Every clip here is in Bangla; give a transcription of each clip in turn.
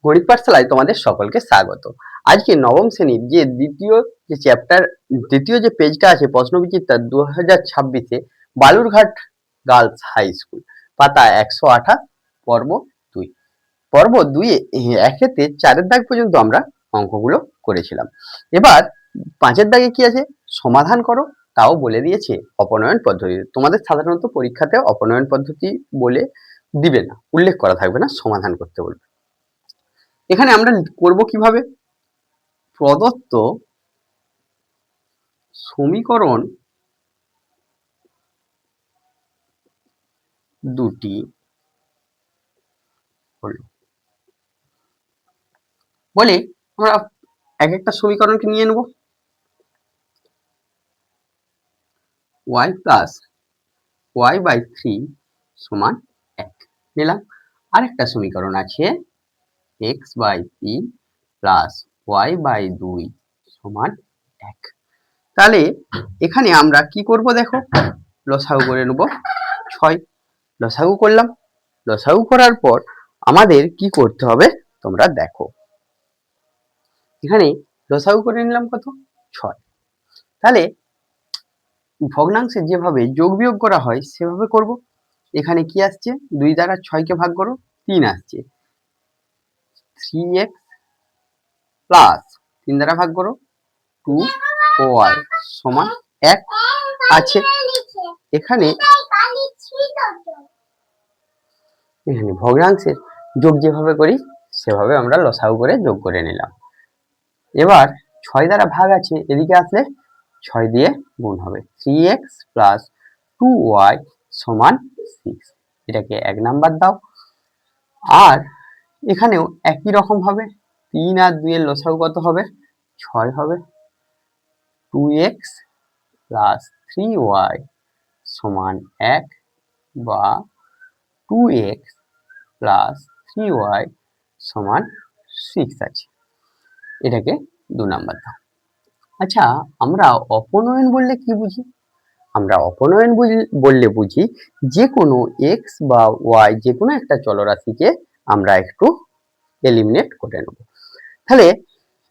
গণিত পাঠশালায় তোমাদের সকলকে স্বাগত। আজকে নবম শ্রেণীর যে দ্বিতীয় যে পেজটা আছে প্রশ্নবিচিত্রা 2026-এ বালুরঘাট গার্লস হাই স্কুল, পাতা 108, পর্ব 2। পর্ব 2-এ 1-এতে 4-এর দাগ পর্যন্ত আমরা অঙ্কগুলো করেছিলাম। এবার 5-এর দাগে কি আছে, সমাধান করো, তাও বলে দিয়েছে অপনয়ন পদ্ধতি। তোমাদের সাধারণত পরীক্ষাতে অপনয়ন পদ্ধতি বলে দিবে না, উল্লেখ করা থাকবে না, সমাধান করতে বলবে। এখানে আমরা করব কিভাবে, প্রদত্ত সমীকরণ দুটি হলো বলে আমরা এক একটা সমীকরণকে নিয়ে নেব। y প্লাস y/3 সমান 1 নিলাম। আরেকটা সমীকরণ আছে x/3 প্লাস y/2 সমান 1। তাহলে এখানে আমরা কি করব, দেখো, লসাগু করে নেব 6। লসাগু করলাম। লসাগু করার পর আমাদের কি করতে হবে তোমরা দেখো। এখানে লসাগু করে নিলাম কত, 6। তাহলে ভগ্নাংশে যেভাবে যোগ বিয়োগ করা হয় সেভাবে করব। এখানে কি আসছে, 2 দ্বারা 6কে ভাগ করো, 3 আসছে। 3x প্লাস 3 দ্বারা ভাগ করো 2y সমান 1 আছে। এখানে ভগ্নাংশের যোগ যেভাবে করি সেভাবে আমরা লসাগু করে যোগ করে নিলাম। এবার 6 দ্বারা ভাগ আছে, এদিকে আসলে 6 দিয়ে গুণ হবে। 3x প্লাস 2y সমান 6, এটাকে 1 নাম্বার দাও। আর এখানেও একই রকম ভাবে 3 আর 2 এর লসাগু কত হবে, 6 হবে। 2x প্লাস 3y সমান 1 বা 2x প্লাস 3y সমান 6 আছে, এটাকে 2 নাম্বার দাও। আচ্ছা, আমরা অপনয়ন বললে কি বুঝি? আমরা অপনয়ন বললে বুঝি যে কোনো x বা y যে কোনো একটা চলরাশিকে আমরা একটু এলিমিনেট করে নেব। তাহলে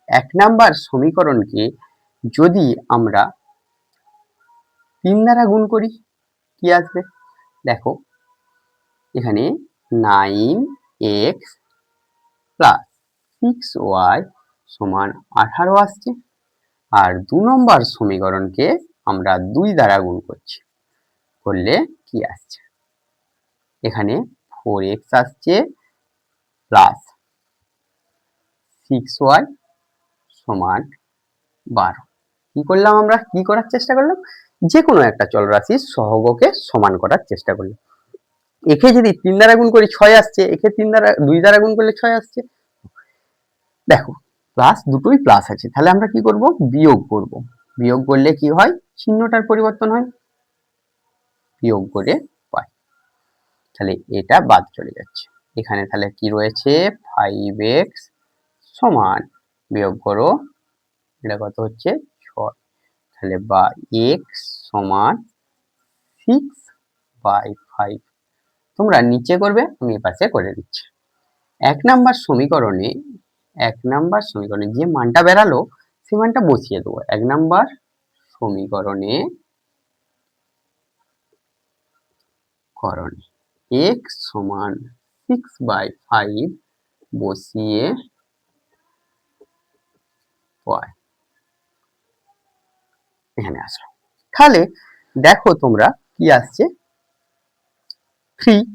1 নাম্বার সমীকরণকে যদি আমরা 3 দ্বারা গুণ করি কি আসবে, দেখো এখানে 9x প্লাস 6y সমান 18 আসছে। আর 2 নম্বর সমীকরণকে আমরা 2 দ্বারা গুণ করছি, করলে কি আসছে, এখানে 4x আসছে প্লাস 6y সমান 12। কি করলাম আমরা, কি করার চেষ্টা করলাম, যে কোনো একটা চলরাশির সহগকে সমান করার চেষ্টা করলাম। একে যদি 3 দ্বারা গুণ করি 6 আসছে, একে 2 দ্বারা গুণ করলে 6 আসছে। দেখো প্লাস, দুটোই প্লাস আছে, তাহলে আমরা কি করব, বিয়োগ করব। বিয়োগ করলে কি হয়, চিহ্নটার পরিবর্তন হয়, বিয়োগ করে পাই। তাহলে এটা বাদ চলে যাচ্ছে। এখানে তাহলে কি রয়েছে, 5x সমান, বিয়োগ করো, এটা কত হচ্ছে 6, তাহলে বা x সমান 6/5। তোমরা নিচে করবে, আমি এপাশে করে দিচ্ছি। 1 নাম্বার সমীকরণে যে মানটা বেরালো সেই মানটা বসিয়ে দেবো। 1 নাম্বার সমীকরণে x সমান 6/5 বসিয়ে এখানে আসলো। তাহলে দেখো তোমরা কি আসছে, 3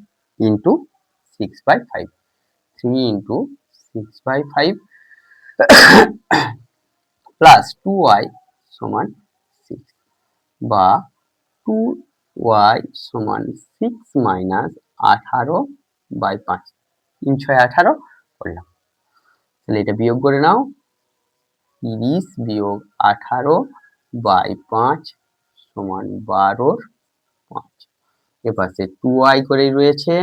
ইন্টু 6/5, 3 ইন্টু 6/5 প্লাস 2y সমান 6 বা 2y সমান 6 মাইনাস 18/5, 3 6 18 করলাম। তাহলে এটা বিয়োগ করে নাও, 30 বিয়োগ 18/5 সমান 12/5। এপাশে 2y করে রয়েছে,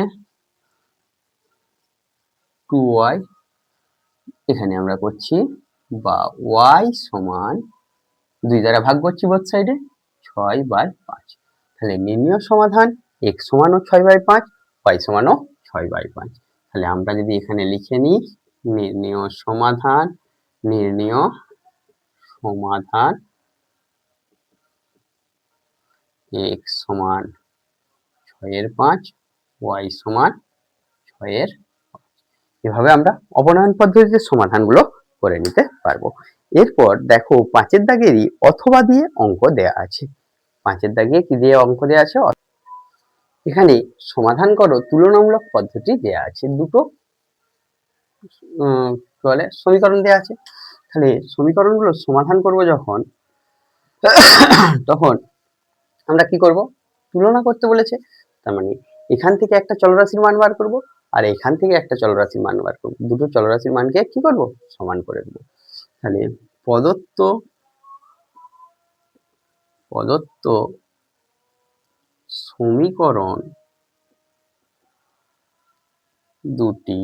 2y এখানে আমরা করছি বা y সমান 2 দ্বারা ভাগ করছি বোথ সাইডে, 6/5। তাহলে নির্ণয় সমাধান x সমান 6/5, y সমান 6/5। তাহলে আমরা যদি এখানে লিখে নিই নির্ণেয় সমাধান x সমান 6/5 y সমান 6/5। এভাবে আমরা অবনয়ন পদ্ধতিতে সমাধানগুলো করে নিতে পারবো। এরপর দেখো 5 দাগেরই অথবা দিয়ে অঙ্ক দেয়া আছে। 5 দাগে কি দিয়ে অঙ্ক দেয়া আছে? এখানে সমাধান করো তুলনামূলক পদ্ধতি দেয়া আছে, দুটো বলে সমীকরণ দেয়া আছে। তাহলে সমীকরণগুলো সমাধান করব যখন, তখন আমরা কি করব? তুলনা করতে বলেছে, তার মানে এখান থেকে একটা চলরাশির মান বার করব আর এখান থেকে একটা চলরাশির মান বার করব, দুটো চলরাশির মানকে কি করব? সমান করে দেব। তাহলে প্রদত্ত সমীকরণ দুটি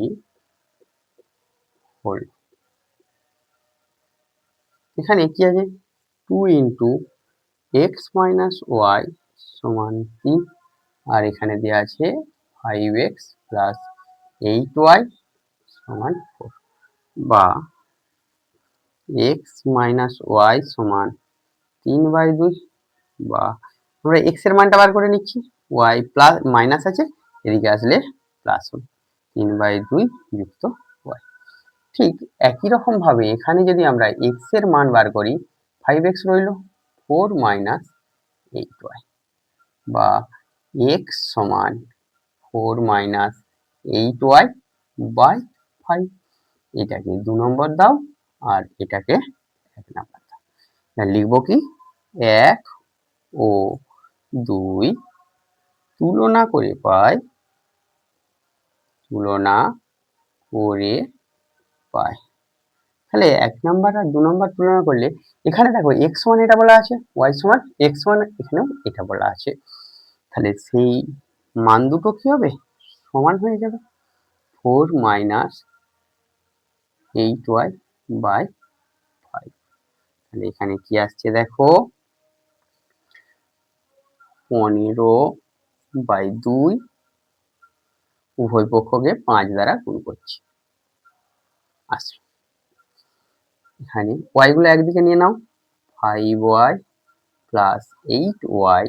হল, এখানে কি আছে? 2 × x - y সমান 3, আর এখানে দেওয়া আছে 5x + 8y সমান 4, বা x - y সমান 3/2, বা আমরা x এর মানটা বার করে নিচ্ছি, y প্লাস মাইনাস আছে, এদিকে আসলে প্লাস হবে, 3/2 যুক্ত y। ঠিক একই রকম ভাবে এখানে যদি আমরা x এর মান বার করি, 5x রইল, 4 - 8y, বা x সমান 4 - 8y/5। এটাকে 2 নম্বর দাও আর এটাকে 1 নম্বর দাও। লিখবো কি? 1 ও 2 তুলনা করে পাই, তাহলে 1 নম্বর আর 2 নম্বর তুলনা করলে এখানে দেখো x সমান এটা বলা আছে, y সমান x সমান এখানেও এটা বলা আছে, তাহলে সেই মান দুটো কি হবে? সমান হয়ে যাবে। 4 - 8y/5, তাহলে এখানে কি আসছে দেখো, 15/2, উভয় পক্ষকে 5 দ্বারা গুণ করছি, আসছে। এখানে y গুলো একদিকে নিয়ে নাও, 5y + 8y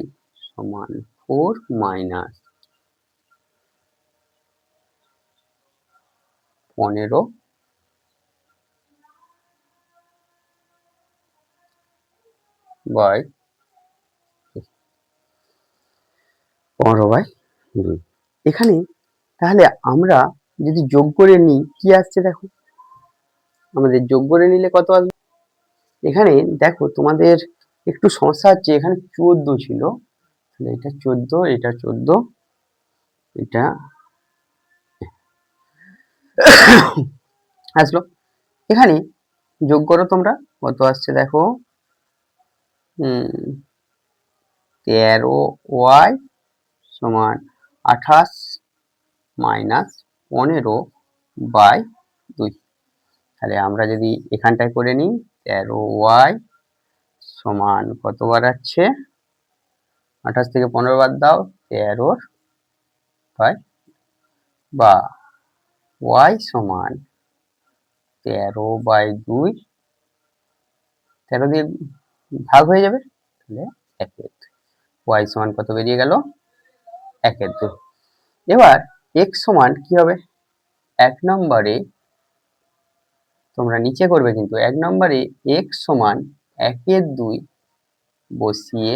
সমান 4 - 15 বাই 2। এখানে তাহলে আমরা যদি যোগ করে নিই, কি আসছে দেখো, আমাদের যোগ করে নিলে কত আসবে? এখানে দেখো তোমাদের একটু সমস্যা হচ্ছে, এখানে 14 ছিল, তাহলে এটা 14, এটা 14, এটা আসলো। এখানে যোগ করো তোমরা, কত আসছে দেখো, 13y সমান 28 - 15/2। তাহলে আমরা যদি এখানটায় করে নিই, 13y সমান কত বার আছে, 28 থেকে 15 বাদ দাও, 13/, বা y সমান 13/2, 13 দিয়ে ভাগ হয়ে যাবে, তাহলে 1/2। y সমান কত বেরিয়ে গেল? 1/2। এবার x সমান কি হবে? 1 নম্বরে তোমরা নিচে করবে, কিন্তু 1 নম্বরে x সমান 1/2 বসিয়ে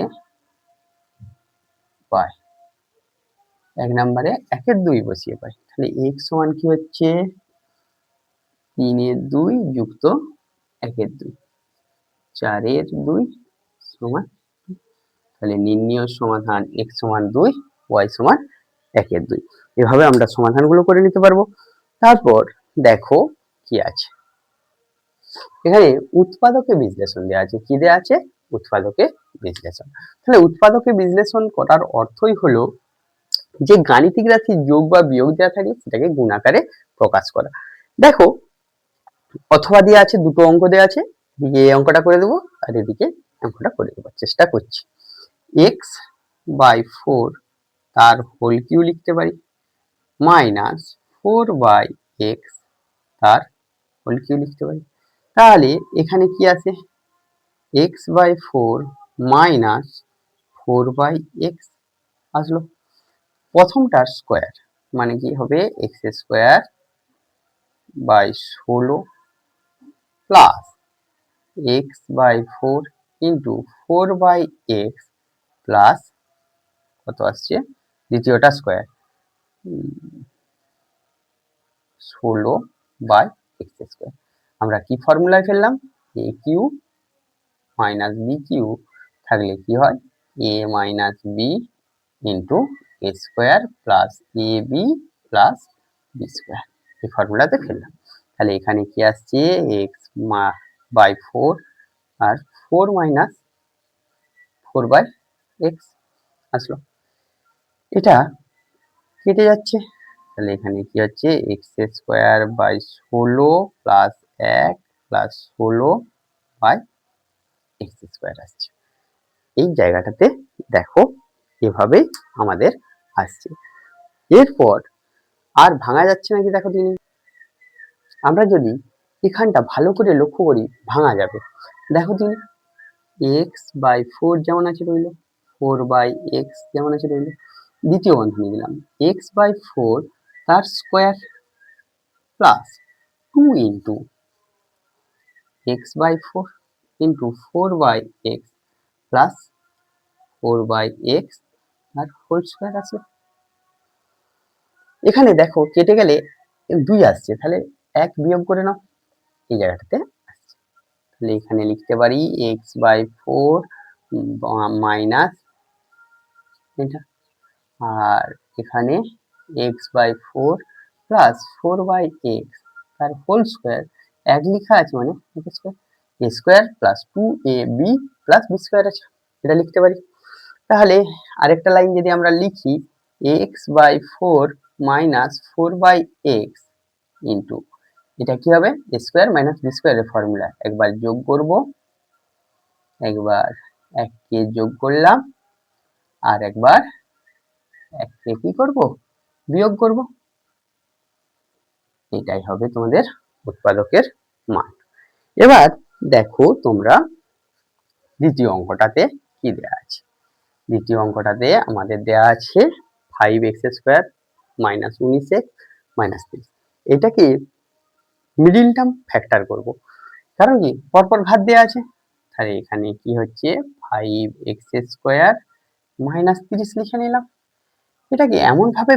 পাই, 1 নম্বরে 1/2 বসিয়ে পাই, তাহলে x সমান কি হচ্ছে? 3/2 যুক্ত 1/2, 4/2 সমান, তাহলে নির্ণেয় সমাধান x সমান 2, y সমান 1/2। এভাবে আমরা সমাধানগুলো করে নিতে পারবো। তারপর দেখো কি আছে, এখানে উৎপাদকে বিশ্লেষণ দেওয়া আছে। কি দেওয়া আছে? উৎপাদকে বিশ্লেষণ। তাহলে উৎপাদকে বিশ্লেষণ করার অর্থই হলো যে গাণিতিক রাশি যোগ বা বিয়োগ দেওয়া থাকলে সেটাকে গুণ আকারে প্রকাশ করা। দেখো অথবা দেওয়া আছে, দুটো অঙ্ক দেওয়া আছে, এদিকে এই অঙ্কটা করে দেবো আর এদিকে অঙ্কটা করে দেবো, চেষ্টা করছি। x/4 তার হোল কিউ লিখতে পারি, -4/x তার হোল কিউ লিখতে পারি। তাহলে এখানে কি আছে, x/4 মাইনাস 4/x আসলো। প্রথমটার স্কোয়ার মানে কি হবে, x²/16 plus x/4 into 4/x plus কত আসছে, দ্বিতীয়টা স্কোয়ার 16/x²। আমরা কি ফর্মুলায় ফেললাম, a cube minus b cube থাকলে কি হয়, a minus b into a square plus a b plus b square, এই ফর্মুলাতে ফেললাম। তাহলে এখানে কি আসছে, x/4 আর 4 মাইনাস 4/x আসলো। এটা কেটে যাচ্ছে, তাহলে এখানে কি হচ্ছে, x²/16 প্লাস 1 প্লাস 16/x² আসছে। এই জায়গাটাতে দেখো এভাবে আমাদের আসছে। এরপর আর ভাঙা যাচ্ছে নাকি দেখো তিনি, আমরা যদি এখানটা ভালো করে লক্ষ্য করি ভাঙা যাবে। দেখো তিনি x/4 যেমন আছে রইল, 4/x যেমন আছে রইল, দ্বিতীয় বন্ধনী দিলাম x/4 তার square plus 2 into x/4 into 4/x plus 4/x আর হোল স্কোয়ার আছে। এখানে দেখো কেটে গেলে 2 আসছে, তাহলে 1 বিয়োগ করে নাও, এই জায়গাটাতে আসছে। তাহলে এখানে লিখতে পারি x/4 মাইনাস এটা, আর এখানে x/4 প্লাস 4/x তার হোল স্কোয়ার, 1 লেখা আছে মানে a square plus 2ab plus b square আছে, এটা লিখতে পারি। তাহলে আরেকটা লাইন যদি আমরা লিখি, x/4 মাইনাস 4/x ইন্টু এটা কি হবে, a স্কোয়ার মাইনাস b স্কোয়ারের ফর্মুলা, একবার যোগ করব, একবার 1 কে যোগ করলাম আর একবার 1 কে কি করব, বিয়োগ করব, এটাই হবে তোমাদের উৎপাদকের মান। এবার দেখো তোমরা দ্বিতীয় অঙ্কটাতে কি দেয়া আছে। দ্বিতীয় অঙ্কটাতে আমাদের দেয়া আছে 5x² মাইনাস 19x মাইনাস 30। এটাকে মিডিল টার্ম ফ্যাক্টর করব, কারণ কি পরপর ঘাত দেয়া আছে। তাহলে এখানে কি হচ্ছে, 5x² মাইনাস 30 লিখে নিলাম। এটাকে এমন ভাবে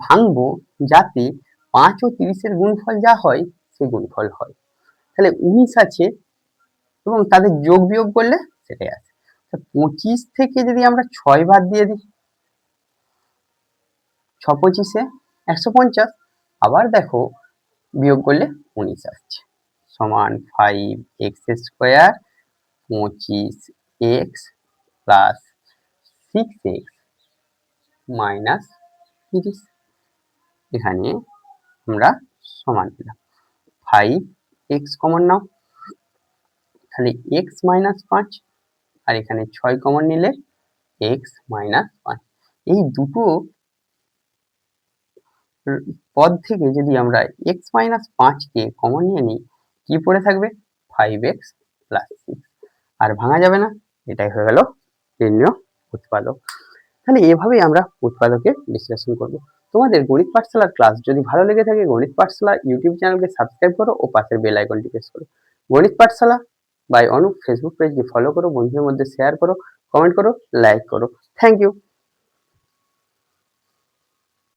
ভাঙবো যাতে 5 ও 30 এর গুণফল যা হয় সেই গুণফল হয়। তাহলে 19 আছে এবং তাদের যোগ বিয়োগ করলে সেটাই আছে। 25 থেকে যদি আমরা 6 বাদ দিয়ে দিই, 6 25 150, আবার দেখো বিয়োগ করলে 19 আসছে, সমান 5x² 25x plus 6x minus 30। এখানে আমরা সমান দিলাম, 5x কমন নাও, তাহলে x মাইনাস 5, আর এখানে 6 কমন নিলে x মাইনাস 5। এই দুটো পদ থেকে যদি আমরা x মাইনাস 5 কে কমন নিয়ে নিই, কি পড়ে থাকবে, 5x প্লাস 6, আর ভাঙা যাবে না। এটাই হয়ে গেল নির্ণয় উৎপাদক। তাহলে এভাবেই আমরা উৎপাদকের বিশ্লেষণ করব। তোমাদের গণিত পাঠশালার ক্লাস যদি ভালো লেগে থাকে, গণিত পাঠশালা ইউটিউব চ্যানেলকে সাবস্ক্রাইব করো ও পাশের বেল আইকনটি প্রেস করো। গণিত পাঠশালা বাই অনুপ ফেসবুক পেজকে ফলো করো, বন্ধুদের মধ্যে শেয়ার করো, কমেন্ট করো, লাইক করো। Thank you.